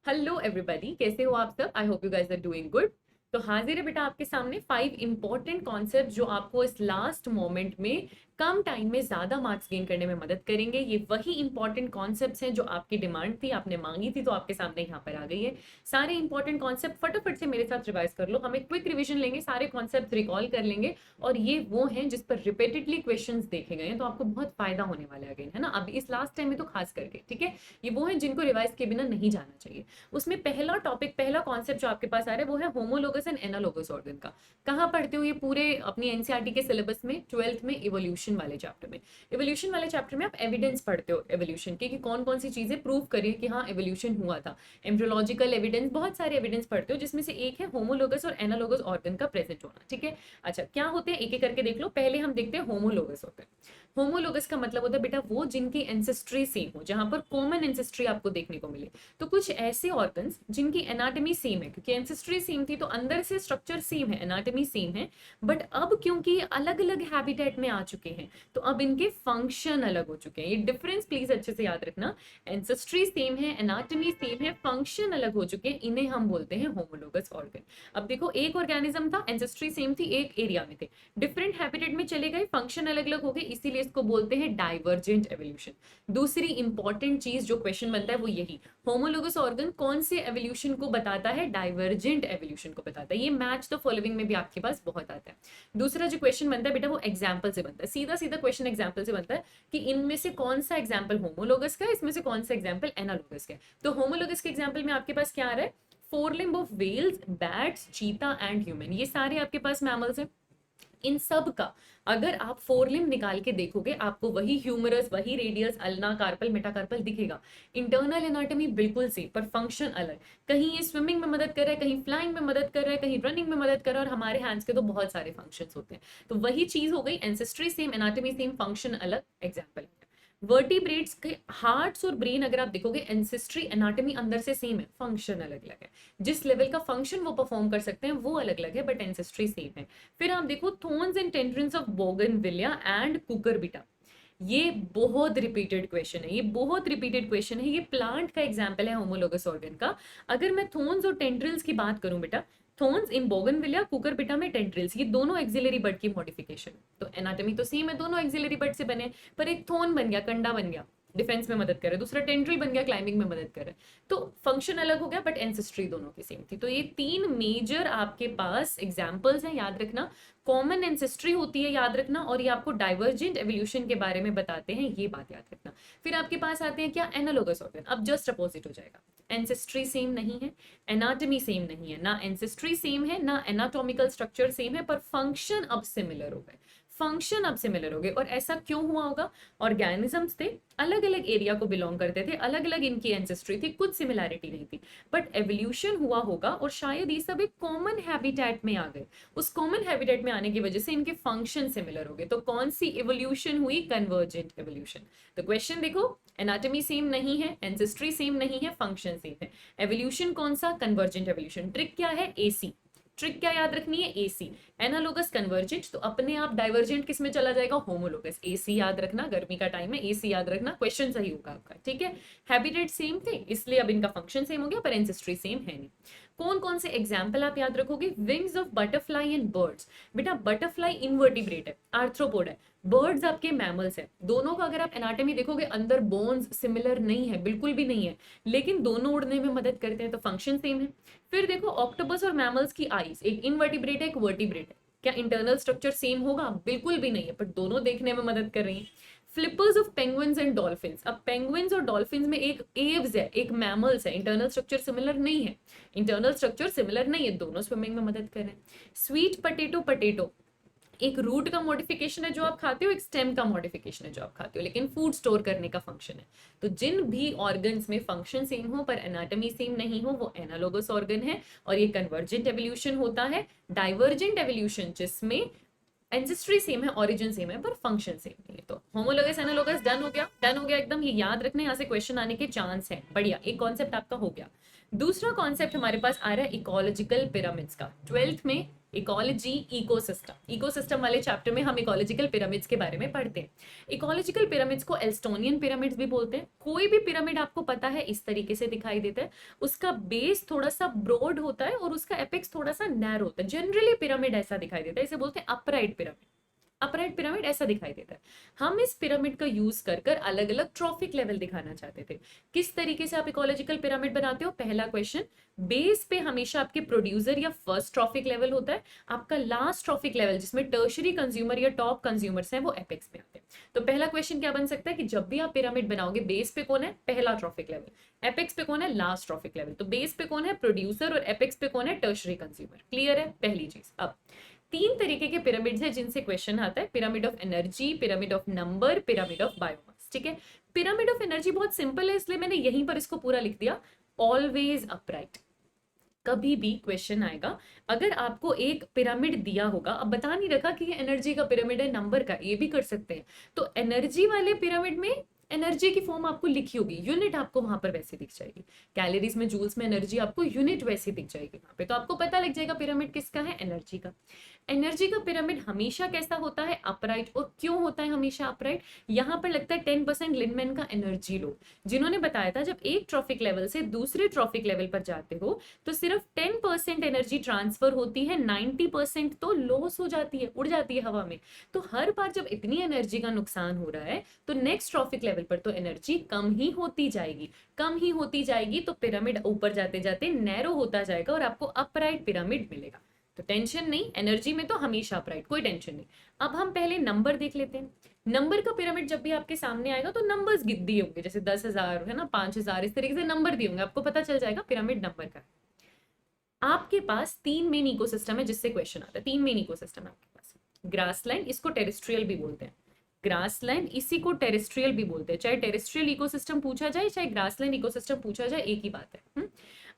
Hello everybody, कैसे हो आप सब? I hope you guys are doing good. तो हाजिर है बेटा आपके सामने 5 इंपॉर्टेंट कॉन्सेप्ट जो आपको इस लास्ट मोमेंट में कम टाइम में ज्यादा मार्क्स गेन करने में मदद करेंगे। ये वही इंपॉर्टेंट कॉन्सेप्ट्स हैं जो आपकी डिमांड थी, आपने मांगी थी, तो आपके सामने यहाँ पर आ गई है। सारे इंपॉर्टेंट कॉन्सेप्ट फटाफट से मेरे साथ रिवाइज कर लो। हम एक क्विक रिवीजन लेंगे, सारे कॉन्सेप्ट रिकॉल कर लेंगे। और ये वो हैं जिस पर रिपीटेडली क्वेश्चंस देखे गए हैं, तो आपको बहुत फायदा होने वाला है अगेन, है ना। अब इस लास्ट टाइम में तो खास करके, ठीक है। ये वो है जिनको रिवाइज के बिना नहीं जाना चाहिए। उसमें पहला टॉपिक, पहला कॉन्सेप्ट जो आपके पास आ रहा है वो है होमोलोगस एंड एनालोगस ऑर्गन का। कहाँ पढ़ते हो ये पूरे अपनी एनसीईआरटी के सिलेबस में? 12th में इवोल्यूशन वाले चैप्टर में। इवोल्यूशन वाले चैप्टर में आप एविडेंस पढ़ते हो एवोल्यूशन के, कि कौन कौन सी चीजें प्रूव करिए कि हाँ एवोल्यूशन हुआ था। एम्ब्रियोलॉजिकल एविडेंस, बहुत सारे एविडेंस पढ़ते हो, जिसमें से एक है होमोलोगस और एनालोगस ऑर्गन का प्रेजेंट होना, ठीक है। अच्छा, क्या होते हैं एक एक करके देख लो। पहले हम देखते हैं होमोलोगस ऑर्गन। होमोलोगस का मतलब होता है बेटा वो जिनकी एंसेस्ट्री सेम हो, जहां पर कॉमन एंसेस्ट्री आपको देखने को मिले। तो कुछ ऐसे ऑर्गन्स जिनकी एनाटॉमी सेम है, क्योंकि एंसेस्ट्री सेम थी तो अंदर से स्ट्रक्चर सेम है, एनाटॉमी सेम है। बट अब क्योंकि अलग अलग हैबिटेट में आ चुके हैं, तो अब इनके फंक्शन अलग हो चुके हैं। ये डिफरेंस प्लीज अच्छे से याद रखना। एंसेस्ट्री सेम है, एनाटॉमी सेम है, फंक्शन अलग हो चुके हैं, इन्हें हम बोलते हैं होमोलोगस ऑर्गन। अब देखो, एक ऑर्गेनिज्म था, एंसेस्ट्री सेम थी, एक एरिया में थे, डिफरेंट हैबिटेट में चले गए, फंक्शन अलग अलग हो गए, इसीलिए इसको बोलते हैं डाइवर्जेंट एवोल्यूशन। दूसरी इंपॉर्टेंट चीज जो क्वेश्चन बनता है वो यही, होमोलोगस ऑर्गन कौन से एवोल्यूशन को बताता है? डाइवर्जेंट एवोल्यूशन को बताता है। ये मैच द फॉलोइंग में भी आपके पास बहुत आता है। दूसरा जो क्वेश्चन बनता है बेटा वो एग्जाम्पल से बनता है, सीधा सीधा क्वेश्चन एग्जाम्पल से बनता है कि इनमें से कौन सा एग्जाम्पल होमोलोगस का है, इसमें से कौन सा एग्जाम्पल एनालोगस का है। तो होमोलोगस के एग्जाम्पल में आपके पास क्या आ रहा है? Four limb of whales, bats, cheetah and human, ये सारे आपके पास मैमल्स हैं। इन सब का अगर आप फोर लिम्ब निकाल के देखोगे, आपको वही ह्यूमरस, वही रेडियस, अल्ना, कार्पल, मेटाकार्पल दिखेगा। इंटरनल एनाटॉमी बिल्कुल सेम, पर फंक्शन अलग। कहीं ये स्विमिंग में मदद कर रहा है, कहीं फ्लाइंग में मदद कर रहा है, कहीं रनिंग में मदद कर रहा है, और हमारे हैंड्स के तो बहुत सारे फंक्शंस होते हैं। तो वही चीज हो गई, ancestry same, anatomy same, function अलग। एग्जाम्पल वर्टिब्रेट्स के हार्ट्स और ब्रेन अगर आप देखोगे, एंसेस्ट्री एनाटॉमी अंदर से सेम है, फंक्शन अलग अलग है। जिस लेवल का फंक्शन वो परफॉर्म कर सकते हैं वो अलग अलग है, बट एंसेस्ट्री सेम है। फिर आप देखो thorns and tendrils of bougainvillea and cucurbita. ये बहुत रिपीटेड क्वेश्चन है, ये बहुत रिपीटेड क्वेश्चन है। ये प्लांट का एग्जाम्पल है होमोलोगस ऑर्गन का। अगर मैं थोन्स और टेंड्रिल्स की बात करूं बेटा, थोन्स इन बोगनविलिया, कुकरबिटा में टेंड्रिल्स, ये दोनों एक्सिलरी बर्ड की मॉडिफिकेशन। तो एनाटॉमी तो सेम है, दोनों एक्सिलरी बर्ड से बने, पर एक थोन बन गया, कंडा बन गया, डिफेंस में मदद कर रहा है, दूसरा टेंड्रिल बन गया, क्लाइंबिंग में मदद कर रहा है। तो फंक्शन अलग हो गया, बट एंसेस्ट्री दोनों की सेम थी। तो ये तीन मेजर आपके पास एग्जाम्पल्स हैं, याद रखना। कॉमन एंसेस्ट्री होती है, याद रखना, और ये आपको डाइवर्जेंट एवोल्यूशन के बारे में बताते हैं, ये बात याद रखना। फिर आपके पास आते हैं क्या? Analogous organ. अब जस्ट अपोजिट हो जाएगा, एंसेस्ट्री सेम नहीं है, एनाटॉमी सेम नहीं है, ना एंसेस्ट्री सेम है, ना एनाटॉमिकल स्ट्रक्चर सेम है, पर फंक्शन अब सिमिलर हो गए। फंक्शन अब सिमिलर हो गए। और ऐसा क्यों हुआ होगा? ऑर्गेनिजम्स थे, अलग अलग एरिया को बिलोंग करते थे, अलग अलग इनकी एंसेस्ट्री थी, कुछ सिमिलैरिटी नहीं थी, बट एवोल्यूशन हुआ होगा और शायद ये सब एक कॉमन हैबिटेट में आ गए। उस कॉमन हैबिटेट में आने की वजह से इनके फंक्शन सिमिलर हो गए। तो कौन सी इवोल्यूशन हुई? Convergent evolution. तो क्वेश्चन देखो, एनाटॉमी सेम नहीं है, एंसेस्ट्री सेम नहीं है, फंक्शन सेम है। एवोल्यूशन कौन सा? Convergent evolution. ट्रिक क्या है? एसी। ट्रिक क्या याद रखनी है? एसी। एनालोगस, कन्वर्जेंट, तो अपने आप डाइवर्जेंट किस में चला जाएगा? होमोलोगस। एसी याद रखना, गर्मी का टाइम है, एसी याद रखना, क्वेश्चन सही होगा आपका, ठीक है। हैबिटेट सेम थे, इसलिए अब इनका फंक्शन सेम हो गया, पर एंसेस्ट्री सेम है नहीं। कौन कौन से एग्जाम्पल आप याद रखोगे? Wings of butterfly and birds. बेटा बटरफ्लाई इनवर्टिब्रेट है, आर्थ्रोपोड है, बर्ड्स आपके मैमल्स है। दोनों का अगर आप एनाटॉमी देखोगे, अंदर बोन्स सिमिलर नहीं है, बिल्कुल भी नहीं है, लेकिन दोनों उड़ने में मदद करते हैं, तो फंक्शन सेम है। फिर देखो ऑक्टोपस और मैमल्स की आईज, एक इनवर्टिब्रेट है, एक वर्टिब्रेट है। क्या इंटरनल स्ट्रक्चर सेम होगा? बिल्कुल भी नहीं है, पर दोनों देखने में मदद कर रही हैं। Flippers of penguins and dolphins. अब पेंगुइन्स और डॉल्फिन्स में एक एव्स है, एक मैमल्स है, इंटरनल स्ट्रक्चर सिमिलर नहीं है, इंटरनल स्ट्रक्चर सिमिलर नहीं है, दोनों स्विमिंग में मदद कर रहे हैं। स्वीट पटेटो, पटेटो एक रूट का मॉडिफिकेशन है जो आप खाते हो, एक स्टेम का मॉडिफिकेशन है जो आप खाते हो, लेकिन फूड स्टोर करने का फंक्शन है। तो जिन भी ऑर्गन्स में फंक्शन सेम हो पर एनाटॉमी सेम नहीं हो, वो एनालोगस ऑर्गन है। और ये कन्वर्जेंट एवोल्यूशन होता है। डाइवर्जेंट एवोल्यूशन जिसमें एंसेस्ट्री सेम है, ओरिजिन सेम है, पर फंक्शन सेम नहीं है। तो होमोलोगस, एनालोगस डन हो गया, डन हो गया एकदम। ये याद रखना, यहाँ से क्वेश्चन आने के चांस है। बढ़िया, एक कॉन्सेप्ट आपका हो गया। दूसरा कॉन्सेप्ट हमारे पास आ रहा है इकोलॉजिकल पिरामिड्स का। 12th में इकोलॉजी, इकोसिस्टम, इकोसिस्टम वाले चैप्टर में हम इकोलॉजिकल पिरामिड्स के बारे में पढ़ते हैं। इकोलॉजिकल पिरामिड्स को एल्स्टोनियन पिरामिड्स भी बोलते हैं। कोई भी पिरामिड आपको पता है इस तरीके से दिखाई देता है, उसका बेस थोड़ा सा ब्रॉड होता है और उसका एपेक्स थोड़ा सा नैरो होता है। जनरली पिरामिड ऐसा दिखाई देता है, इसे बोलते हैं अपराइट पिरामिड। अपराइट पिरामिड ऐसा दिखाई देता है। हम इस पिरामिड का यूज कर कर अलग अलग ट्रॉफिक लेवल दिखाना चाहते थे। किस तरीके से आप इकोलॉजिकल पिरामिड बनाते हो? पहला क्वेश्चन, बेस पे हमेशा आपके प्रोड्यूसर या फर्स्ट ट्रॉफिक लेवल होता है, आपका लास्ट ट्रॉफिक लेवल जिसमें टर्शरी कंज्यूमर या टॉप कंज्यूमर्स हैं वो एपेक्स में आते हैं। तो पहला क्वेश्चन क्या बन सकता है कि जब भी आप पिरामिड बनाओगे, बेस पे कौन है? पहला ट्रॉफिक लेवल। एपेक्स पे कौन है? Last trophic level. तो बेस पे कौन है? प्रोड्यूसर, और एपेक्स पे कौन है? Tertiary consumer. क्लियर है पहली चीज। अब तीन तरीके के पिरामिड्स हैं जिनसे क्वेश्चन आता है, pyramid of energy, pyramid of number, pyramid of biomass. ठीक है, पिरामिड ऑफ एनर्जी बहुत सिंपल है, इसलिए मैंने यहीं पर इसको पूरा लिख दिया, ऑलवेज अपराइट। कभी भी क्वेश्चन आएगा, अगर आपको एक पिरामिड दिया होगा, अब बता नहीं रखा कि ये एनर्जी का पिरामिड है, नंबर का, ये भी कर सकते हैं, तो एनर्जी वाले पिरामिड में एनर्जी की फॉर्म आपको लिखी होगी, यूनिट आपको वहां पर वैसे दिख जाएगी, कैलोरीज में, जूल्स में एनर्जी आपको यूनिट वैसी दिख जाएगी वहां पे, तो आपको पता लग जाएगा पिरामिड किसका है? एनर्जी का। एनर्जी का पिरामिड हमेशा कैसा होता है? अपराइट। और क्यों होता है हमेशा अपराइट? यहां पर लगता है 10% लिनमैन का एनर्जी लो, जिन्होंने बताया था जब एक ट्रॉफिक लेवल से दूसरे ट्रॉफिक लेवल पर जाते हो तो सिर्फ 10% एनर्जी ट्रांसफर होती है, 90% तो लॉस हो जाती है, उड़ जाती है हवा में। तो हर बार जब इतनी एनर्जी का नुकसान हो रहा है तो नेक्स्ट ट्रॉफिक लेवल पर तो एनर्जी कम ही होती जाएगी, कम ही होती जाएगी, तो पिरामिड ऊपर जाते जाते नैरो होता जाएगा और आपको अपराइट पिरामिड मिलेगा। तो टेंशन नहीं, एनर्जी में तो हमेशा अपराइट, कोई टेंशन नहीं। अब हम पहले नंबर देख लेते हैं। नंबर का पिरामिड जब भी आपके सामने आएगा तो नंबर्स दिए होंगे, जैसे 10,000 है ना, 5,000, इस तरीके से नंबर दिए होंगे, आपको पता चल जाएगा पिरामिड नंबर का। आपके पास तीन मेन इकोसिस्टम है जिससे क्वेश्चन आता है, तीन मेन इकोसिस्टम है आपके पास। ग्रासलैंड, इसको टेरेस्ट्रियल भी बोलते हैं, ग्रासलैंड इसी को टेरेस्ट्रियल भी बोलते हैं। चाहे टेरेस्ट्रियल इकोसिस्टम पूछा जाए चाहे ग्रासलैंड इकोसिस्टम पूछा जाए, एक ही बात है।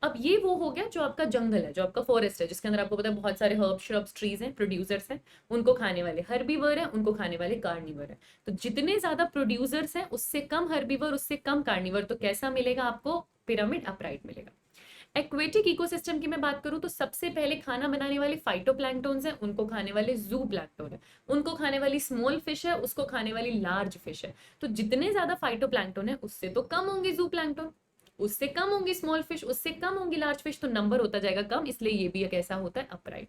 अब ये वो हो गया जो आपका जंगल है, जो आपका फॉरेस्ट है, जिसके अंदर आपको पता है बहुत सारे हर्ब, श्रब्स, ट्रीज हैं, प्रोड्यूसर्स हैं, उनको खाने वाले हर्बीवर हैं, उनको खाने वाले कार्निवर हैं। तो जितने ज्यादा प्रोड्यूसर्स हैं उससे कम हर्बीवर, उससे कम कार्निवर, तो कैसा मिलेगा आपको? पिरामिड अपराइट मिलेगा। एक्वेटिक इकोसिस्टम की मैं बात करूं तो सबसे पहले खाना बनाने वाले फाइटोप्लैंक्टन्स हैं, उनको खाने वाले जू प्लैंक्टन है, उनको खाने वाली स्मॉल फिश है, उसको खाने वाली लार्ज फिश है। तो जितने ज्यादा फाइटोप्लैंक्टन है उससे तो कम होंगे जू प्लैंक्टन, उससे कम होंगी स्मॉल फिश, उससे कम होंगी लार्ज फिश, तो नंबर होता जाएगा कम, इसलिए ये भी कैसा होता है? अपराइट।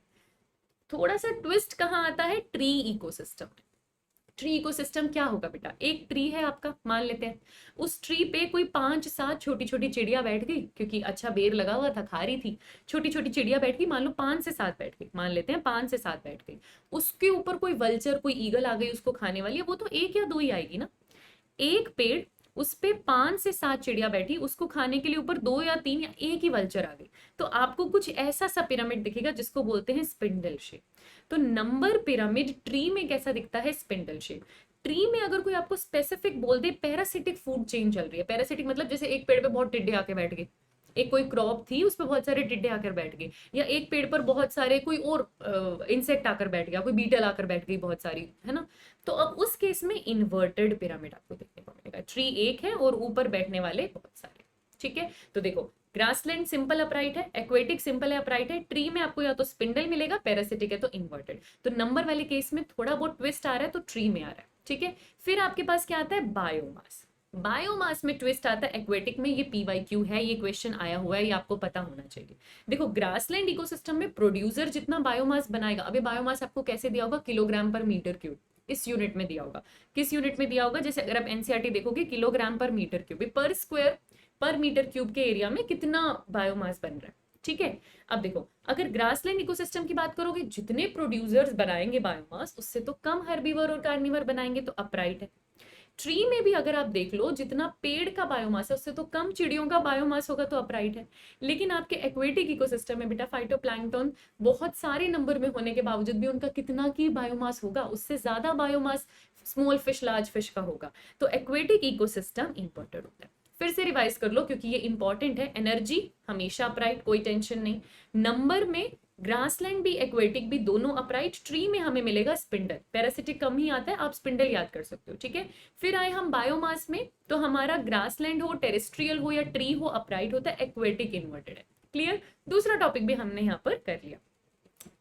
थोड़ा सा ट्विस्ट कहाँ आता है? Tree ecosystem. ट्री इकोसिस्टम क्या होगा बेटा? एक ट्री है आपका, मान लेते हैं, उस ट्री पे कोई 5-7 छोटी छोटी चिड़िया बैठ गई, क्योंकि अच्छा बेर लगा हुआ था, खा रही थी, छोटी छोटी चिड़िया बैठ गई, मान लो 5 से 7 बैठ गई, मान लेते हैं 5 से 7 बैठ गई। उसके ऊपर कोई वल्चर, कोई ईगल आ गई उसको खाने वाली है, वो तो एक या दो ही आएगी ना। एक पेड़, उस पे 5 से 7 चिड़िया बैठी, उसको खाने के लिए ऊपर 2 या 3 या एक ही वल्चर आ गई, तो आपको कुछ ऐसा सा पिरामिड दिखेगा जिसको बोलते हैं स्पिंडल शेप। तो नंबर पिरामिड ट्री में कैसा दिखता है? Spindle shape. ट्री में अगर कोई आपको स्पेसिफिक बोल दे पैरासिटिक फूड चेन चल रही है, पैरासिटिक मतलब जैसे एक पेड़ पे बहुत टिड्डे आके बैठ गए, एक कोई क्रॉप थी उस पर बहुत सारे टिड्डे आकर बैठ गए, या एक पेड़ पर बहुत सारे कोई और इंसेक्ट आकर बैठ गया, कोई बीटल आकर बैठ गई बहुत सारी, है ना। तो अब उस केस में इन्वर्टेड पिरामिड आपको देखने को मिलेगा, ट्री एक है और ऊपर बैठने वाले बहुत सारे। ठीक है, तो देखो ग्रासलैंड सिंपल अपराइट है, एक्वेटिक सिंपल है अपराइट है, ट्री में आपको या तो स्पिंडल मिलेगा, पैरासिटिक है तो इन्वर्टेड। तो नंबर वाले केस में थोड़ा बहुत ट्विस्ट आ रहा है तो ट्री में आ रहा है। ठीक है, फिर आपके पास क्या आता है? बायोमास। बायोमास में ट्विस्ट आता है, एक्वेटिक में ये PYQ है, ये क्वेश्चन आया हुआ है, ये आपको पता होना चाहिए। देखो ग्रासलैंड इकोसिस्टम में प्रोड्यूसर जितना बायोमास बनाएगा, अभी बायोमास आपको कैसे दिया होगा? किलोग्राम पर मीटर क्यूब, इस यूनिट में दिया होगा। किस यूनिट में दिया होगा? जैसे अगर आप NCERT देखोगे, किलोग्राम पर मीटर क्यूब, पर स्क्वायर पर मीटर क्यूब के एरिया में कितना बायोमास बन रहा है। ठीक है, अब देखो अगर ग्रासलैंड इकोसिस्टम की बात करोगे, जितने प्रोड्यूसर्स बनाएंगे बायोमास उससे तो कम हर्बीवर और कार्निवर बनाएंगे, तो अपराइट है। ट्री में भी अगर आप देख लो, जितना पेड़ का बायोमास है उससे तो कम चिड़ियों का बायोमास होगा, तो अपराइट है। लेकिन आपके एक्वेटिक इकोसिस्टम में बेटा फाइटोप्लैंक्टन बहुत सारे नंबर में होने के बावजूद भी उनका कितना की बायोमास होगा? उससे ज्यादा biomass small fish large fish का होगा। तो एक्वेटिक इकोसिस्टम इंपॉर्टेंट होता है। फिर से रिवाइज कर लो क्योंकि ये इंपॉर्टेंट है। एनर्जी हमेशा अपराइट, कोई टेंशन नहीं। नंबर में ग्रासलैंड भी एक्वेटिक भी दोनों अपराइट। ट्री में हमें मिलेगा स्पिंडल, पैरासिटिक कम ही आता है, आप स्पिंडल याद कर सकते हो। ठीक है, फिर आए हम बायोमास में, तो हमारा ग्रासलैंड हो, टेरेस्ट्रियल हो या ट्री हो, अपराइट होता है, एक्वेटिक इन्वर्टेड है। क्लियर? दूसरा टॉपिक भी हमने यहाँ पर कर लिया।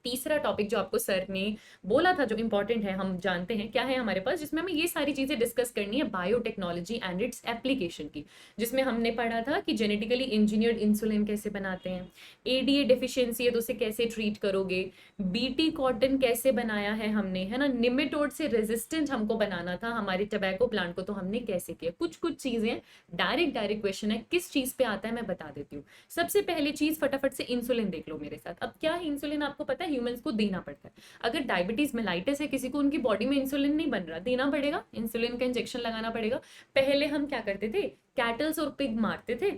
तीसरा टॉपिक जो आपको सर ने बोला था जो इंपॉर्टेंट है, हम जानते हैं क्या है हमारे पास, जिसमें हमें ये सारी चीजें डिस्कस करनी है बायोटेक्नोलॉजी एंड इट्स एप्लीकेशन की, जिसमें हमने पढ़ा था कि जेनेटिकली इंजीनियर्ड इंसुलिन कैसे बनाते हैं, एडीए डेफिशिएंसी है तो उसे कैसे ट्रीट करोगे, बीटी कॉटन कैसे बनाया है हमने, है ना, निमेटोड से रेजिस्टेंट हमको बनाना था हमारे टबैको प्लांट को, तो हमने कैसे किया, कुछ कुछ चीजें डायरेक्ट क्वेश्चन है, किस चीज पे आता है मैं बता देती हूँ। सबसे पहली चीज फटाफट से इंसुलिन देख लो मेरे साथ। अब क्या है इंसुलिन, आपको पता है ह्यूमंस को देना पड़ता है। अगर डायबिटीज मेलाइटिस है किसी को, उनकी बॉडी में इंसुलिन नहीं बन रहा, देना पड़ेगा, इंसुलिन का इंजेक्शन लगाना पड़ेगा। पहले हम क्या करते थे, कैटल्स और पिग मारते थे,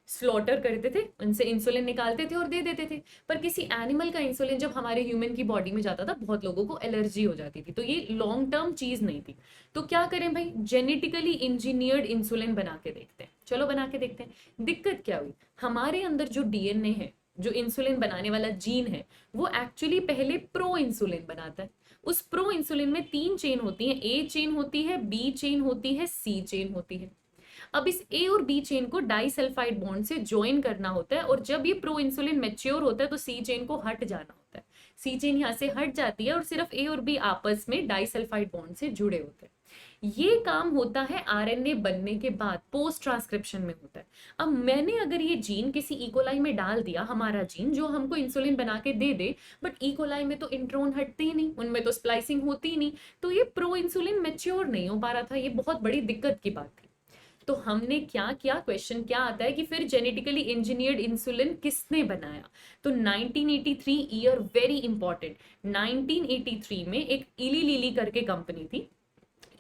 स्लॉटर करते थे, उनसे इंसुलिन निकालते थे और दे देते थे। पर किसी एनिमल का इंसुलिन जब हमारे ह्यूमन की बॉडी में जाता था, बहुत लोगों को एलर्जी हो जाती थी, तो ये लॉन्ग टर्म चीज नहीं थी। तो क्या करें भाई, जेनेटिकली इंजीनियर्ड इंसुलिन बना के देखते हैं। चलो बना के देखते हैं। दिक्कत क्या हुई, हमारे अंदर जो डीएनए है, जो इंसुलिन बनाने वाला जीन है, वो एक्चुअली पहले प्रो इंसुलिन बनाता है। उस प्रो इंसुलिन में 3 चेन होती है, ए चेन होती है, बी चेन होती है, सी चेन होती है। अब इस ए और बी चेन को डाइसल्फाइड बॉन्ड से ज्वाइन करना होता है, और जब ये प्रो इंसुलिन मैच्योर होता है तो सी चेन को हट जाना होता है। सी चेन यहाँ से हट जाती है और सिर्फ ए और बी आपस में डाइसल्फाइड बॉन्ड से जुड़े होते हैं। ये काम होता है आरएनए बनने के बाद, पोस्ट ट्रांसक्रिप्शन में होता है। अब मैंने अगर ये जीन किसी इकोलाई में डाल दिया, हमारा जीन जो हमको इंसुलिन बना के दे दे, बट इकोलाई में तो इंट्रोन हटते ही नहीं, उनमें तो स्प्लाइसिंग होती ही नहीं, तो ये प्रो इंसुलिन मैच्योर नहीं हो पा रहा था। ये बहुत बड़ी दिक्कत की बात थी। तो हमने क्या किया, क्वेश्चन क्या आता है कि फिर जेनेटिकली इंजीनियर्ड इंसुलिन किसने बनाया। तो 1983 ईयर वेरी इंपॉर्टेंट, 1983 में एक इली लिली करके कंपनी थी।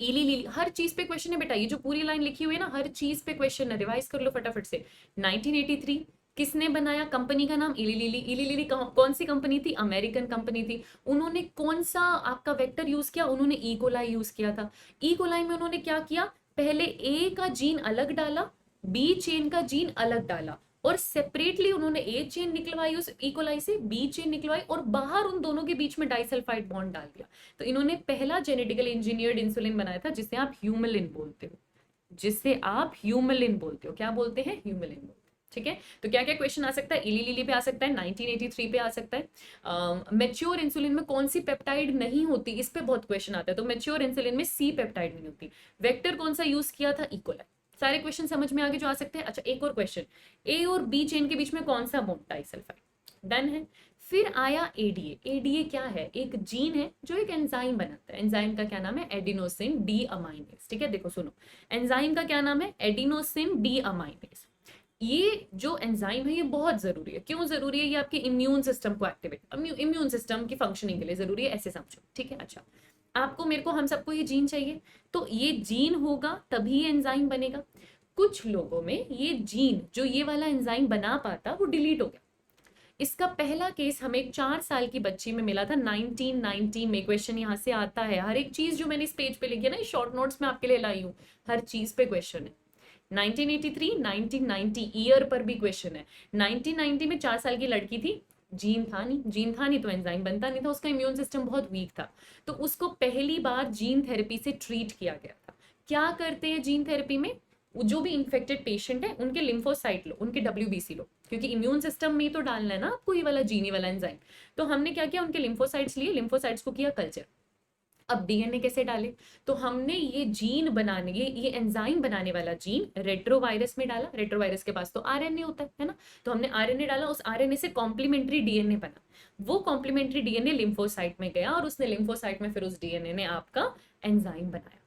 इली लिली, हर चीज पे क्वेश्चन है बेटा, ये जो पूरी लाइन लिखी हुई है ना, हर चीज पे क्वेश्चन है, रिवाइज कर लो फटाफट से। 1983 किसने बनाया, कंपनी का नाम इली लिली। इली लिली कौन सी कंपनी थी, अमेरिकन कंपनी थी। उन्होंने कौन सा आपका वेक्टर यूज किया, उन्होंने इकोलाई यूज किया था। इकोलाई में उन्होंने क्या किया, पहले ए का जीन अलग डाला, बी चेन का जीन अलग डाला, और सेपरेटली उन्होंने ए चेन निकलवाई उस इकोलाई से, बी चेन निकलवाई, और बाहर उन दोनों के बीच में डाइसल्फाइड बॉन्ड डाल दिया। तो इन्होंने पहला जेनेटिकली इंजीनियर्ड इंसुलिन बनाया था, जिसे आप ह्यूमलिन बोलते हो, जिसे आप ह्यूमलिन बोलते हो। क्या बोलते हैं, ह्यूमलिन बोलते हैं। ठीक है, तो क्या क्या क्वेश्चन आ सकता है, इली लिली पे आ सकता है, 1983 पे आ सकता है। मेच्योर इंसुलिन में कौन सी पेप्टाइड नहीं होती, इस पे बहुत क्वेश्चन आता है। तो मेच्योर इंसुलिन में सी पेप्टाइड नहीं होती। वेक्टर कौन सा यूज किया था, इकोलाई। सारे क्वेश्चन समझ में आगे जो आ सकते हैं। अच्छा, एक और क्वेश्चन, ए और बी चेन के बीच में कौन सा बॉन्ड, डाइसल्फाइड। डन है। फिर आया एडीए। एडीए क्या है, एक जीन है जो एक एंजाइम बनाता है। एंजाइम का क्या नाम है, एडिनोसिन डी अमाइनेज। ठीक है, देखो सुनो, एंजाइम का क्या नाम है, एडिनोसिन डी अमाइनेज। ये जो एंजाइम है ये बहुत जरूरी है। क्यों जरूरी है, ये आपके इम्यून सिस्टम को एक्टिवेट, इम्यून सिस्टम की फंक्शनिंग के लिए जरूरी है, ऐसे समझो। ठीक है, अच्छा, आपको, मेरे को, हम सबको ये जीन चाहिए, तो ये जीन होगा तभी एंजाइम बनेगा। कुछ लोगों में ये जीन जो ये वाला एंजाइम बना पाता, वो डिलीट हो गया। इसका पहला केस हमें एक 4 साल की बच्ची में मिला था 1990 में। क्वेश्चन यहाँ से आता है, हर एक चीज जो मैंने इस पेज पे लिखी है ना, शॉर्ट नोट्स में आपके लिए लाई हूँ, हर चीज पे क्वेश्चन है। 1983, 1990 ईयर पर भी क्वेश्चन है। 1990 में 4 साल की लड़की थी, जीन था नहीं, जीन था नहीं तो एंजाइम बनता नहीं था, उसका इम्यून सिस्टम बहुत वीक था, तो उसको पहली बार जीन थेरेपी से ट्रीट किया गया था। क्या करते हैं जीन थेरेपी में, जो भी इन्फेक्टेड पेशेंट है उनके लिम्फोसाइट लो, उनके डब्ल्यूबीसी लो, क्योंकि इम्यून सिस्टम में तो डालना है ना आपको ये वाला जीनी वाला एंजाइम। तो हमने क्या किया, उनके लिम्फोसाइट्स लिए, लिम्फोसाइट्स को किया कल्चर। अब डीएनए कैसे डाले, तो हमने ये जीन बनाने, ये एंजाइम बनाने वाला जीन रेट्रोवायरस में डाला। रेट्रोवायरस के पास तो आरएनए होता है ना, तो हमने आरएनए डाला, उस आरएनए से कॉम्प्लीमेंट्री डीएनए बना। वो कॉम्प्लीमेंट्री डीएनए लिम्फोसाइट में गया, और उसने लिम्फोसाइट में फिर उस डीएनए ने आपका एंजाइम बनाया।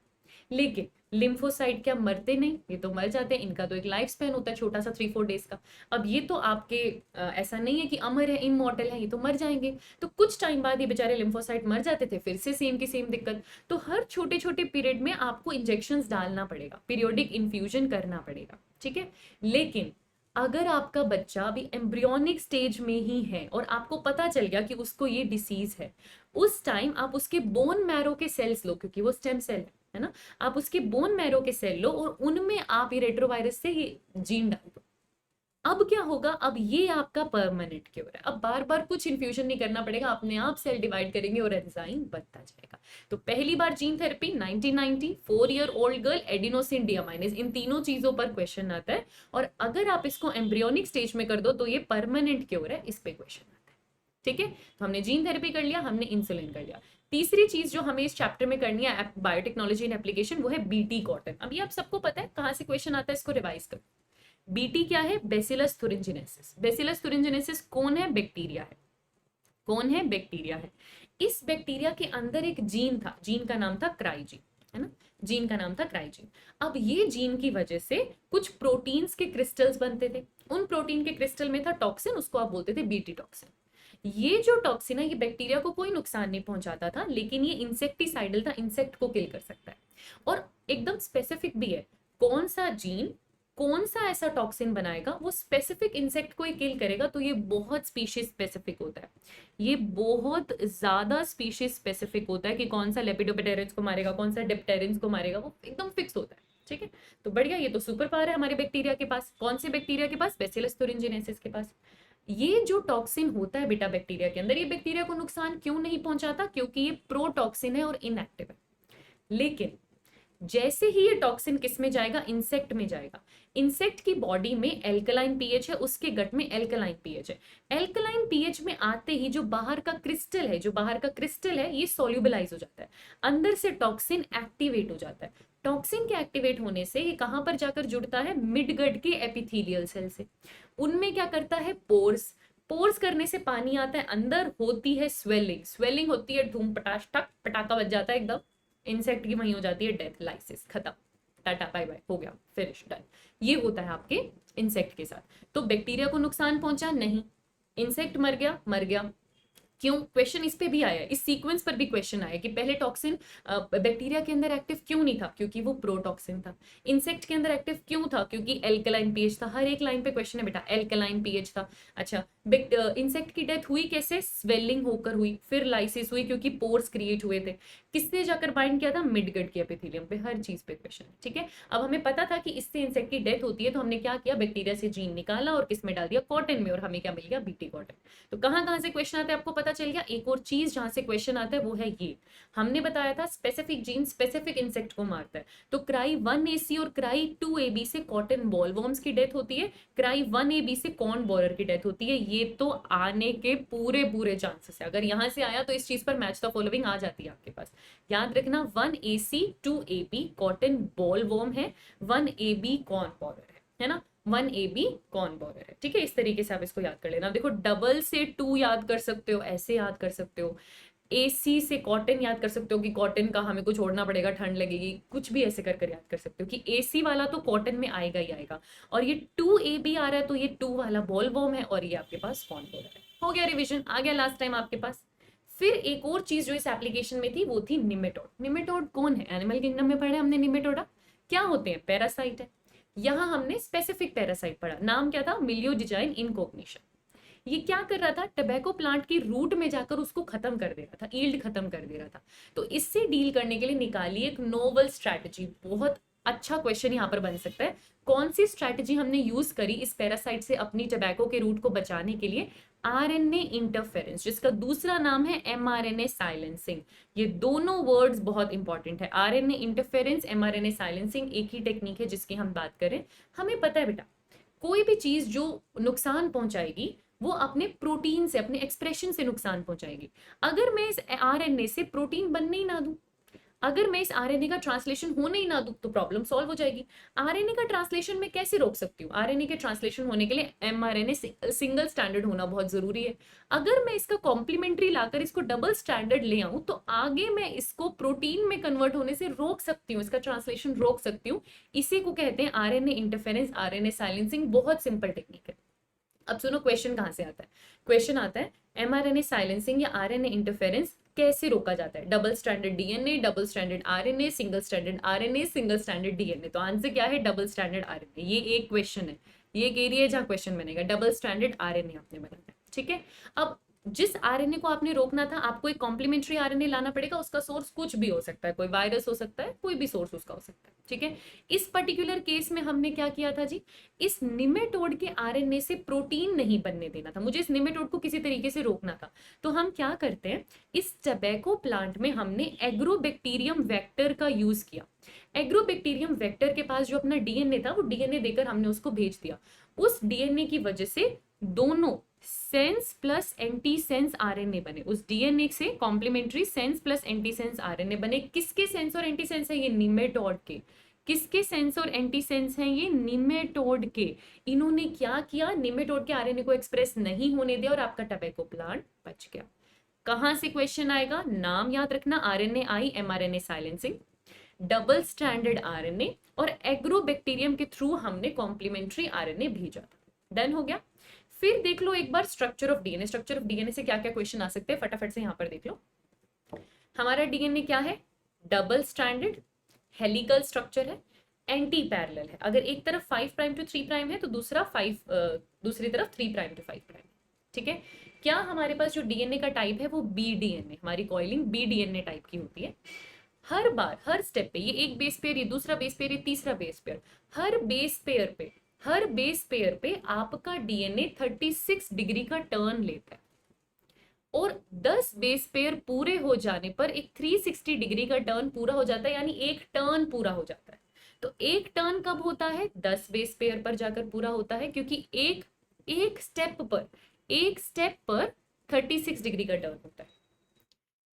लेकिन लिम्फोसाइट क्या मरते नहीं, ये तो मर जाते हैं, इनका तो एक लाइफ स्पैन होता है छोटा सा 3-4 डेज का। अब ये तो आपके ऐसा नहीं है कि अमर है, इमॉर्टल है, ये तो मर जाएंगे। तो कुछ टाइम बाद ये बेचारे लिम्फोसाइट मर जाते थे, फिर से सेम की सेम दिक्कत। तो हर छोटे छोटे पीरियड में आपको इंजेक्शंस डालना पड़ेगा, पीरियोडिक इन्फ्यूजन करना पड़ेगा। ठीक है, लेकिन अगर आपका बच्चा अभी एम्ब्रियोनिक स्टेज में ही है और आपको पता चल गया कि उसको ये डिसीज है, उस टाइम आप उसके बोन मैरो के सेल्स लो, क्योंकि वो स्टेम सेल है ना, आप उसके बोन मैरो के सेल लो और उनमें आप ये रेट्रोवायरस से ये जीन डाल दो। अब क्या होगा, अब ये आपका परमानेंट क्योर है। अब बार बार कुछ इन्फ्यूजन नहीं करना पड़ेगा, अपने आप सेल डिवाइड करेंगे और एंजाइम बनता जाएगा। तो पहली बार gene therapy 1990, 4 year old girl, adenosine deaminase, इन तीनों चीजों पर क्वेश्चन आता है। और अगर आप इसको एम्ब्रियोनिक स्टेज में कर दो तो ये परमानेंट क्योर है, इस पे क्वेश्चन आता है। ठीक है, तो हमने जीन थेरेपी कर लिया, हमने इंसुलिन कर लिया। तीसरी चीज जो हमें इस चैप्टर में करनी है बायोटेक्नोलॉजी एंड एप्लीकेशन, वो है बीटी कॉटन। अभी आप सबको पता है कहां से क्वेश्चन आता है, इसको रिवाइज करो। बीटी क्या है? Bacillus thuringiensis. बेसिलस थुरिनजेनेसिस कौन है? बैक्टीरिया है। कौन है? बैक्टीरिया है। इस बैक्टीरिया के अंदर एक जीन था, जीन का नाम था क्राइजीन, है ना, जीन का नाम था क्राइजीन। अब ये जीन की वजह से कुछ प्रोटीन्स के क्रिस्टल्स बनते थे, उन प्रोटीन के क्रिस्टल में था टॉक्सिन, उसको आप बोलते थे बीटी टॉक्सिन। ये जो टॉक्सिन है ये बैक्टीरिया को कोई नुकसान नहीं पहुंचाता था, लेकिन ये इंसेक्टिसाइडल था, इंसेक्ट को किल कर सकता है। और एकदम स्पेसिफिक भी है, कौन सा जीन कौन सा ऐसा टॉक्सिन बनाएगा वो स्पेसिफिक इंसेक्ट को ही किल करेगा। तो ये बहुत स्पीशीज स्पेसिफिक होता है, ये बहुत ज्यादा स्पीशीज स्पेसिफिक होता है कि कौन सा लेपिडोप्टेरिन्स को मारेगा, कौन सा डिप्टेरिन्स को मारेगा, वो एकदम फिक्स होता है। ठीक है, तो बढ़िया, ये तो सुपर पावर है हमारे बैक्टीरिया के पास। कौन से बैक्टीरिया के पास? बेसिलस thuringiensis के पास। ये जो टॉक्सिन होता है बेटा बैक्टीरिया के अंदर, ये बैक्टीरिया को नुकसान क्यों नहीं पहुंचाता? क्योंकि ये प्रोटॉक्सिन है और इनएक्टिव है। लेकिन जैसे ही ये टॉक्सिन किस में जाएगा? इंसेक्ट में जाएगा। इंसेक्ट की बॉडी में एल्कलाइन पीएच है, उसके गट में एल्कलाइन पीएच है। एल्कलाइन पीएच में आते ही जो बाहर का क्रिस्टल है, ये सोल्यूबलाइज हो जाता है, अंदर से टॉक्सिन एक्टिवेट हो जाता है। टॉक्सिन के एक्टिवेट होने से ये कहां पर जाकर जुड़ता है? मिडगट के एपिथेलियल सेल से। उनमें क्या करता है? पोर्स। पोर्स करने से पानी आता है अंदर, होती है स्वेलिंग, स्वेलिंग होती है, धूम पटाश टक, पटाखा बज जाता है एकदम। इंसेक्ट की वहीं हो जाती है डेथ, लाइसिस, खत्म, टाटा बाय बाय, हो गया, फिनिश, डन। ये होता है आपके इंसेक्ट के साथ। तो बैक्टीरिया को नुकसान पहुंचा? नहीं। इंसेक्ट मर गया? मर गया। क्यों? क्वेश्चन इस पे भी आया, इस सीक्वेंस पर भी क्वेश्चन आया कि पहले टॉक्सिन बैक्टीरिया के अंदर एक्टिव क्यों नहीं था? क्योंकि वो प्रोटॉक्सिन था। इंसेक्ट के अंदर एक्टिव क्यों था? क्योंकि एल्कलाइन पीएच था। हर एक लाइन पे क्वेश्चन है बेटा, एल्कलाइन पीएच था। अच्छा, इंसेक्ट की डेथ हुई कैसे? स्वेलिंग होकर हुई, फिर लाइसिस हुई क्योंकि पोर्स क्रिएट हुए थे। किससे जाकर बाइंड किया था? मिडगट के एपिथेलियम पे। हर चीज पे क्वेश्चन है, ठीक है। अब हमें पता था कि इससे इंसेक्ट की डेथ होती है, तो हमने क्या किया? बैक्टीरिया से जीन निकाला और किसमें डाल दिया? कॉटन में, और हमें क्या मिल गया? BT cotton. तो कहां कहां से क्वेश्चन आते हैं आपको पता चल गया। एक और चीज जहां से क्वेश्चन आता है वो है ये, हमने बताया था स्पेसिफिक जीन स्पेसिफिक इंसेक्ट को मारता है। तो क्राई 1AC और क्राई 2AB से कॉटन बॉलवर्म्स की डेथ होती है, क्राई 1AB से कॉर्न बोरर की डेथ होती है। ये तो आने के पूरे पूरे चांसेस है। अगर यहां से आया तो इस चीज पर मैच द फॉलोइंग आ जाती है आपके पास। याद रखना, 1AC 2AB कॉटन बॉलवर्म है, 1AB कॉर्न बोरर है ना, 1AB कॉर्न बोरर है। ठीक है, इस तरीके से आप इसको याद कर लेना। देखो, डबल से 2 याद कर सकते हो, ऐसे याद कर सकते हो। AC से कॉटन याद कर सकते हो कि कॉटन का हमें को छोड़ना पड़ेगा, ठंड लगेगी, कुछ भी ऐसे कर कर याद कर सकते हो कि AC वाला तो कॉटन में आएगा ही आएगा। और ये 2AB आ रहा है तो ये 2 वाला बॉलवर्म है, और ये आपके पास कॉर्न बोरर है। हो गया रिविजन, आ गया लास्ट टाइम आपके पास। फिर एक और चीज जो इस एप्लीकेशन में थी वो थी निमेटोड। निमेटोड कौन है? एनिमल किंगडम में पढ़े हमने निमेटोडा, क्या होते हैं? पैरासाइट है। यहां हमने स्पेसिफिक पैरासाइट पढ़ा, नाम क्या था? मिलियोडिजाइन इनकोग्निशन। ये क्या कर रहा था? टबैको प्लांट की रूट में जाकर उसको खत्म कर दे रहा था, ईल्ड खत्म कर दे रहा था। तो इससे डील करने के लिए निकाली एक नोवल स्ट्रैटेजी। बहुत अच्छा क्वेश्चन यहाँ पर बन सकता है, कौन सी स्ट्रैटेजी हमने यूज करी इस पैरासाइट से अपनी टबैको के रूट को बचाने के लिए? आरएनए इंटरफेरेंस, जिसका दूसरा नाम है एमआरएनए साइलेंसिंग। ये दोनों वर्ड्स बहुत इंपॉर्टेंट है, आरएनए इंटरफेरेंस, एमआरएनए साइलेंसिंग, एक ही टेक्निक है जिसकी हम बात करें। हमें पता है बेटा, कोई भी चीज जो नुकसान पहुंचाएगी वो अपने प्रोटीन से, अपने एक्सप्रेशन से नुकसान पहुंचाएगी। अगर मैं इस आरएनए से प्रोटीन बनने ही ना दूं, अगर मैं इस आरएनए का ट्रांसलेशन होने ही ना दूं, तो प्रॉब्लम सॉल्व हो जाएगी। आरएनए का ट्रांसलेशन मैं कैसे रोक सकती हूँ? आरएनए के ट्रांसलेशन होने के लिए एमआरएनए सिंगल स्टैंडर्ड होना बहुत जरूरी है। अगर मैं इसका कॉम्प्लीमेंट्री लाकर इसको डबल स्टैंडर्ड ले आऊं, तो आगे मैं इसको प्रोटीन में कन्वर्ट होने से रोक सकती हूँ, इसका ट्रांसलेशन रोक सकती हूँ। इसी को कहते हैं आरएनए इंटरफेरेंस, आरएनए साइलेंसिंग। बहुत सिंपल टेक्निक है। अब सुनो क्वेश्चन कहां से आता है। क्वेश्चन आता है एमआरएनए साइलेंसिंग या आरएनए इंटरफेरेंस कैसे रोका जाता है? Double standard DNA, double standard RNA, single standard RNA, single standard DNA. तो आंसर क्या है? Double standard RNA. ये एक क्वेश्चन है, ये एक एरिया है जहां क्वेश्चन बनेगा। डबल स्टैंडर्ड आरएनए आपने बनाना है, ठीक है। अब जिस आरएनए को आपने रोकना था, आपको एक कॉम्प्लीमेंट्री आरएनए लाना पड़ेगा। उसका सोर्स कुछ भी हो सकता है, कोई वायरस हो सकता है, कोई भी सोर्स उसका हो सकता है, ठीक है। इस पर्टिकुलर केस में हमने क्या किया था जी, इस निमेटोड के आरएनए से प्रोटीन नहीं बनने देना था, मुझे इस निमेटोड को किसी तरीके से रोकना था। तो हम क्या करते हैं, इस टबैको प्लांट में हमने एग्रोबैक्टीरियम वेक्टर का यूज किया। एग्रोबैक्टीरियम वेक्टर के पास जो अपना डीएनए था, वो डीएनए देकर हमने उसको भेज दिया। उस डीएनए की वजह से दोनों sense plus anti sense RNA बने, उस डीएनए से complementary sense plus anti sense RNA बने। किसके सेंस और एंटी सेंस है? ये निमेटोड के। किसके सेंस और एंटी सेंस हैं? ये निमेटोड के। इन्होंने क्या किया? निमेटोड के आरएनए को एक्सप्रेस नहीं होने दिया और आपका टबैको प्लांट बच गया। कहां से क्वेश्चन आएगा? नाम याद रखना, RNA i, mRNA silencing, double stranded RNA, और एग्रोबैक्टीरियम के थ्रू हमने कॉम्प्लीमेंट्री आरएनए भेजा था। डन हो गया। फिर देख लो एक बार structure of DNA. Structure of DNA से क्या क्या क्वेश्चन आ सकते हैं, फटाफट से यहां पर देख लो। हमारा डीएनए क्या है? डबल स्ट्रैंडेड हेलिकल स्ट्रक्चर है, एंटी पैरेलल है। अगर एक तरफ 5 प्राइम टू 3 प्राइम है तो दूसरी तरफ 3 प्राइम टू 5 प्राइम। ठीक है। क्या हमारे पास जो डीएनए का टाइप है वो बी डीएनए, हमारी कॉइलिंग बी डीएनए टाइप की होती है। हर बार हर स्टेप पे, ये एक बेस पेयर, ये दूसरा बेस पेयर, ये तीसरा बेस पेयर, हर बेस पेयर पे आपका डीएनए 36 डिग्री का टर्न लेता है, और 10 बेस पेयर पूरे हो जाने पर एक 360 डिग्री का टर्न पूरा हो जाता है, यानी एक टर्न पूरा हो जाता है। तो एक टर्न कब होता है? 10 बेस पेयर पर जाकर पूरा होता है, क्योंकि एक स्टेप पर 36 डिग्री का टर्न होता है।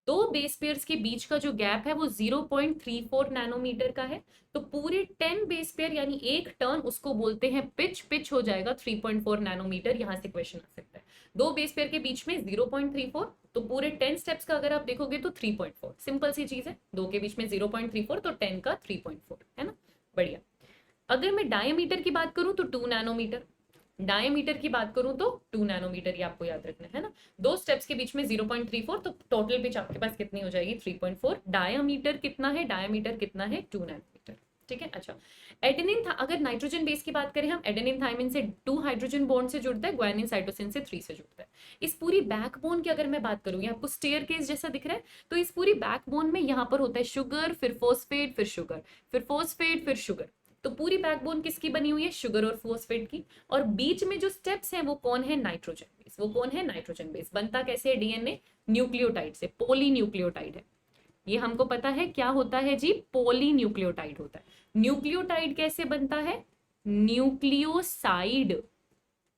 दो बेस पेयर्स के बीच का जो गैप है वो 0.34 नैनोमीटर का है। तो पूरे 10 बेस पेयर यानी एक टर्न, उसको बोलते हैं पिच। पिच हो जाएगा 3.4 नैनोमीटर। यहां से क्वेश्चन आ सकता है। दो बेस पेयर के बीच में 0.34, तो पूरे 10 स्टेप्स का अगर आप देखोगे तो 3.4। सिंपल सी चीज है, दो के बीच में 0.34 तो 10 का 3.4, है ना। बढ़िया। अगर मैं डायमीटर की बात करूं तो 2 नैनोमीटर, डायमीटर की बात करूं तो 2 नैनोमीटर, ये आपको याद रखना है ना। दो स्टेप्स के बीच में 0.34, तो टोटल पिच आपके पास कितनी हो जाएगी? 3.4। डायमीटर कितना है? डायमीटर कितना है? 2 नैनोमीटर। ठीक है। अच्छा, एडेनिन था, अगर नाइट्रोजन बेस की बात करें हम, एडेनिन थाइमिन से 2 हाइड्रोजन बॉन्ड से जुड़ता है, ग्वानिन साइटोसिन से 3 से जुड़ता है। इस पूरी बैकबोन की अगर मैं बात करूँ, आपको स्टेयरकेस जैसा दिख रहा है, तो इस पूरी बैकबोन में यहाँ पर होता है शुगर, फिर फोस्फेट, फिर शुगर, फिर फोस्फेट, फिर शुगर। तो पूरी बैकबोन किसकी बनी हुई है? शुगर और फोस्फेट की। और बीच में जो स्टेप्स हैं वो कौन है? Nitrogen base. वो कौन है? Nitrogen base. बनता कैसे है डीएनए? न्यूक्लियोटाइड से। पोली न्यूक्लियोटाइड है ये, हमको पता है क्या होता है जी? पोली न्यूक्लियोटाइड होता है। न्यूक्लियोटाइड कैसे बनता है? Nucleoside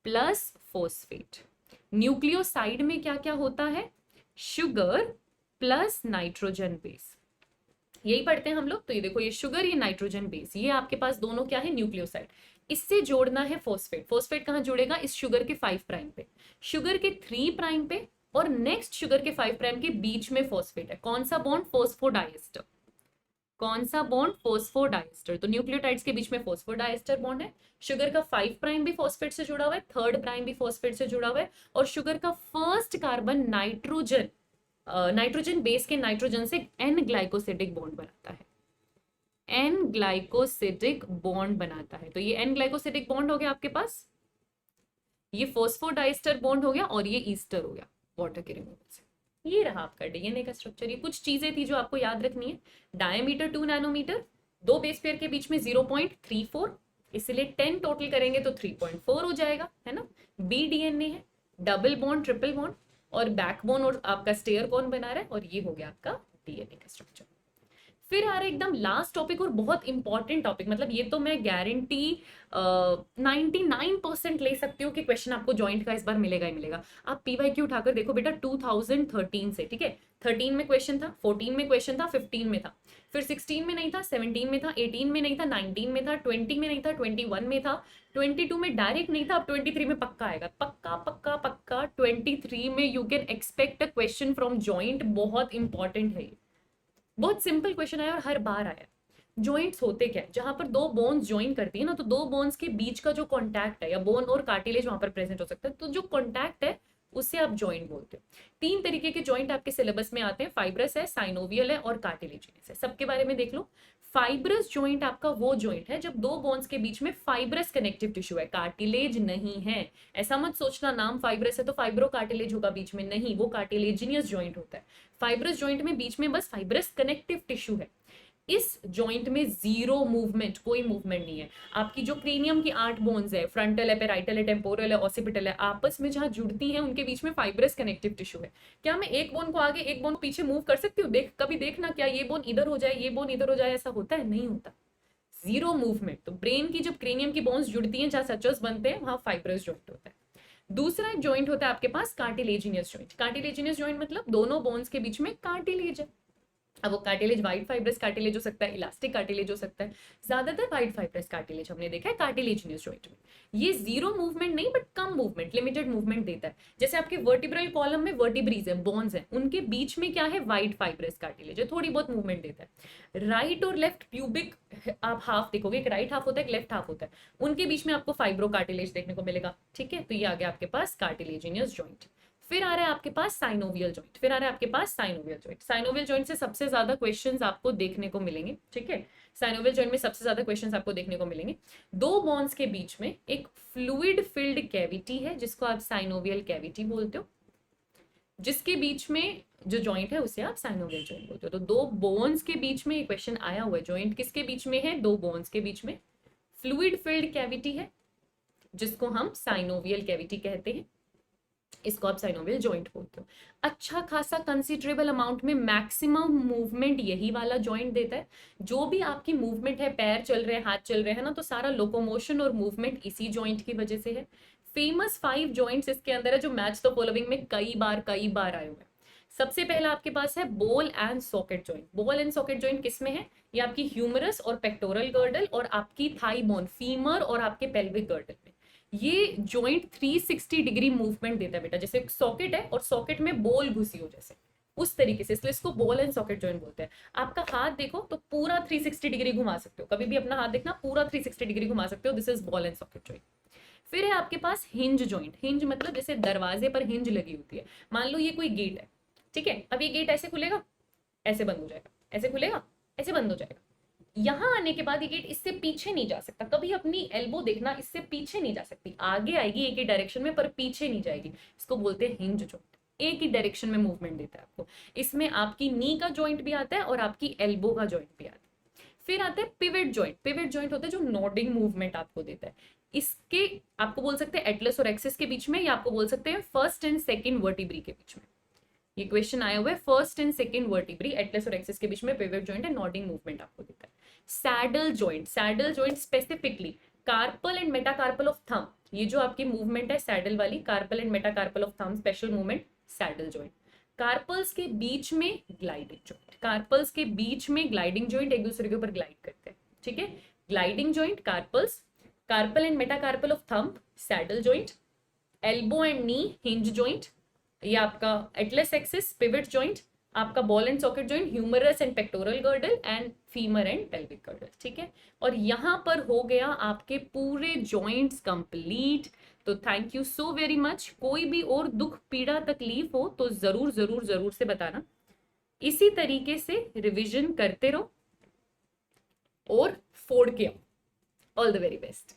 plus phosphate. न्यूक्लियोसाइड में क्या क्या होता है? Sugar plus nitrogen base. यही पढ़ते हैं हम लोग। तो ये देखो, ये शुगर, ये नाइट्रोजन बेस, ये आपके पास दोनों क्या है? न्यूक्लियोसाइड। इससे जोड़ना है फोस्फेट। फोस्फेट कहां जुड़ेगा? इस शुगर के 5 प्राइम पे, शुगर के 3 प्राइम पे, और नेक्स्ट शुगर के 5 प्राइम के बीच में फोस्फेट है। कौन सा बॉन्ड? फोस्फोडाइएस्टर। कौन सा बॉन्ड? फोस्फोडाइएस्टर। तो न्यूक्लियोटाइड्स के बीच में फोस्फोडाइएस्टर बॉन्ड है। शुगर का 5 प्राइम भी फोस्फेट से जुड़ा हुआ है, 3rd प्राइम भी फोस्फेट से जुड़ा हुआ है, और शुगर का first carbon nitrogen, nitrogen base के नाइट्रोजन से एन ग्लाइकोसिडिक बॉन्ड बनाता है। एन ग्लाइकोसिडिक बॉन्ड बनाता है। तो ये एन ग्लाइकोसिडिक बॉन्ड हो गया आपके पास, ये फोस्फोडाइस्टर बॉन्ड हो गया, और ये ईस्टर हो गया वाटर के रिमूवल से। ये रहा आपका डीएनए का स्ट्रक्चर। ये कुछ चीजें थी जो आपको याद रखनी है। डायमीटर 2 नैनोमीटर, दो बेस पेयर के बीच में 0.34, इसलिए 10 टोटल करेंगे तो 3.4 हो जाएगा, है ना। बी डीएनए है, डबल बॉन्ड, ट्रिपल बॉन्ड, और बैकबोन और आपका स्टेयर कौन बना रहा है, और ये हो गया आपका डीएनए का स्ट्रक्चर। फिर आ रहा है एकदम लास्ट टॉपिक, और बहुत इंपॉर्टेंट टॉपिक, मतलब ये तो मैं गारंटी 99% ले सकती हूँ कि क्वेश्चन आपको जॉइंट का इस बार मिलेगा ही मिलेगा। आप पीवाईक्यू उठाकर देखो बेटा 2013 से, ठीक है। 13 में क्वेश्चन था, 14 में क्वेश्चन था, 15 में था, फिर 16 में नहीं था, 17 में था, 18 में नहीं था, 19 में था, 20 में नहीं था, 21 में था, 22 में डायरेक्ट नहीं था, अब 23 में पक्का आएगा। पक्का पक्का पक्का 23 में you can expect a question from joint. बहुत इंपॉर्टेंट है ये, बहुत सिंपल क्वेश्चन आया और हर बार आया। जॉइंट्स होते क्या है? जहां पर दो बोन्स ज्वाइन करती है ना, तो दो बोन्स के बीच का जो कॉन्टैक्ट है, या बोन और कार्टिलेज वहां पर प्रेजेंट हो सकता है, तो जो कॉन्टैक्ट है उससे आप जॉइंट बोलते हो। 3 तरीके के जॉइंट आपके सिलेबस में आते हैं, फाइब्रस है, साइनोवियल है, और कार्टिलेजिनस है। सबके बारे में देख लो। फाइब्रस जॉइंट आपका वो जॉइंट है जब दो बोन्स के बीच में फाइब्रस कनेक्टिव टिश्यू है, कार्टिलेज नहीं है। ऐसा मत सोचना नाम फाइब्रस है तो फाइब्रो कार्टिलेज होगा बीच में, नहीं, वो कार्टिलेजिनियस जॉइंट होता है। फाइब्रस जॉइंट में बीच में बस फाइब्रस कनेक्टिव टिश्यू है। इस जॉइंट में जीरो मूवमेंट, कोई मूवमेंट नहीं है। आपकी जो क्रेनियम की 8 बोन्स है, फ्रंटल है, पेराइटल है, टेम्पोरल है, ऑसिपिटल है, आपस में जहां जुड़ती हैं उनके बीच में फाइब्रस कनेक्टिव टिश्यू है। क्या मैं एक बोन को आगे एक बोन को पीछे मूव कर सकती हूँ? कभी देखना, क्या ये बोन इधर हो जाए, ये बोन इधर हो जाए, ऐसा होता है? नहीं होता, जीरो मूवमेंट। तो ब्रेन की जब क्रेनियम की बोन्स जुड़ती हैं, जहां सचर्स बनते हैं, वहां फाइब्रस जॉइंट होता है। दूसरा जॉइंट होता है आपके पास कार्टिलेजिनियस जॉइंट। कार्टिलेजिनियस जॉइंट मतलब दोनों बोन्स के बीच में कार्टिलेज है। अब वो कार्टिलेज वाइट फाइब्रस कार्टिलेज हो सकता है, इलास्टिक कार्टिलेज हो सकता है, ज्यादातर वाइट फाइब्रस कार्टिलेज हमने देखा है कार्टिलेजिनियस जॉइंट में। ये जीरो मूवमेंट नहीं but come movement, limited movement देता है। जैसे आपके वर्टिब्रल कॉलम में वर्टिब्रीज है, बोन्स है, उनके बीच में क्या है, वाइट फाइब्रस कार्टिलेज है, थोड़ी बहुत मूवमेंट देता है। राइट और लेफ्ट प्यूबिक आप हाफ देखोगे, एक राइट हाफ होता है एक लेफ्ट हाफ होता है, उनके बीच में आपको फाइब्रो कार्टिलेज देखने को मिलेगा। ठीक है, तो ये आ गया आपके पास कार्टिलेजिनियस जॉइंट। फिर आ रहा है आपके पास साइनोवियल जॉइंट। फिर आ रहा है आपके पास साइनोवियल जॉइंट। साइनोवियल जॉइंट से सबसे ज्यादा क्वेश्चंस आपको देखने को मिलेंगे। ठीक है, साइनोवियल जॉइंट में सबसे ज्यादा क्वेश्चंस आपको देखने को मिलेंगे। दो बोन्स के बीच में एक फ्लूइड फिल्ड कैविटी है जिसको आप साइनोवियल कैविटी बोलते हो, जिसके बीच में जो जॉइंट है उसे आप साइनोवियल जॉइंट बोलते हो। तो दो बोन्स के बीच में ये क्वेश्चन आया हुआ है, जॉइंट किसके बीच में है, दो बोन्स के बीच में फ्लूइड फिल्ड कैविटी है जिसको हम साइनोवियल कैविटी कहते हैं, इसको आप साइनोवियल जॉइंट बोलते हो। अच्छा खासा कंसिडरेबल अमाउंट में मैक्सिमम मूवमेंट यही वाला जॉइंट देता है। जो भी आपकी मूवमेंट है, पैर चल रहे हैं, हाथ चल रहे हैं ना, तो सारा लोकोमोशन और मूवमेंट इसी जॉइंट की वजह से है। फेमस 5 जॉइंट्स इसके अंदर है जो मैच द फॉलोइंग में कई बार आए हुए हैं। सबसे पहला आपके पास है ball and socket joint. Ball and socket joint किसमें है, ये आपकी ह्यूमरस और पेक्टोरल गर्डल और आपकी थाई बोन, फीमर और आपके पेल्विक गर्डल में। ये जॉइंट 360 डिग्री मूवमेंट देता है बेटा, जैसे सॉकेट है और सॉकेट में बॉल घुसी हो जैसे, उस तरीके से, इसलिए इसको बॉल एंड सॉकेट जॉइंट बोलते हैं। आपका हाथ देखो तो पूरा 360 डिग्री घुमा सकते हो, कभी भी अपना हाथ देखना पूरा 360 डिग्री घुमा सकते हो, this is ball and socket joint. फिर है आपके पास हिंज जॉइंट। हिंज मतलब जैसे दरवाजे पर हिंज लगी होती है, मान लो ये कोई गेट है, ठीक है, अब ये गेट ऐसे खुलेगा, ऐसे बंद हो जाएगा, ऐसे खुलेगा, ऐसे बंद हो जाएगा। यहां आने के बाद ये गेट इससे पीछे नहीं जा सकता, कभी अपनी एल्बो देखना इससे पीछे नहीं जा सकती, आगे आएगी एक ही डायरेक्शन में पर पीछे नहीं जाएगी, इसको बोलते हैं हिंज जॉइंट। एक ही डायरेक्शन में मूवमेंट देता है आपको। इसमें आपकी नी का जॉइंट भी आता है और आपकी एल्बो का जॉइंट भी आता है। फिर आता है पिवट जॉइंट। पिवट जॉइंट होता है जो नॉडिंग मूवमेंट आपको देता है। इसके आपको बोल सकते हैं एटलस और एक्सिस के बीच में, या आपको बोल सकते हैं फर्स्ट एंड सेकंड वर्टिब्री के बीच में। ये क्वेश्चन आया हुआ है, first and second vertebrae atlas और एक्सिस के बीच में पिवट जॉइंट है, नॉडिंग मूवमेंट आपको देता है। Saddle joint. Saddle joint specifically carpal and metacarpal of thumb, ये जो आपकी मूवमेंट है सैडल वाली, carpal and metacarpal of thumb special movement saddle joint. Carpals के बीच में ग्लाइडिंग जॉइंट। कार्पल्स के बीच में ग्लाइडिंग जॉइंट एक दूसरे के ऊपर ग्लाइड करते हैं। ठीक है, gliding joint carpals, carpal and metacarpal of thumb saddle joint, elbow and knee hinge joint, ये आपका एटलस एक्सिस पिवट जॉइंट, आपका ball and socket joint humerus and pectoral girdle and femur and pelvic girdle. ठीक है, और यहां पर हो गया आपके पूरे जॉइंट्स कंप्लीट। तो thank you so very much. कोई भी और दुख पीड़ा तकलीफ हो तो जरूर जरूर जरूर से बताना। इसी तरीके से रिवीजन करते रहो और फोड़ के आओ। All the very best.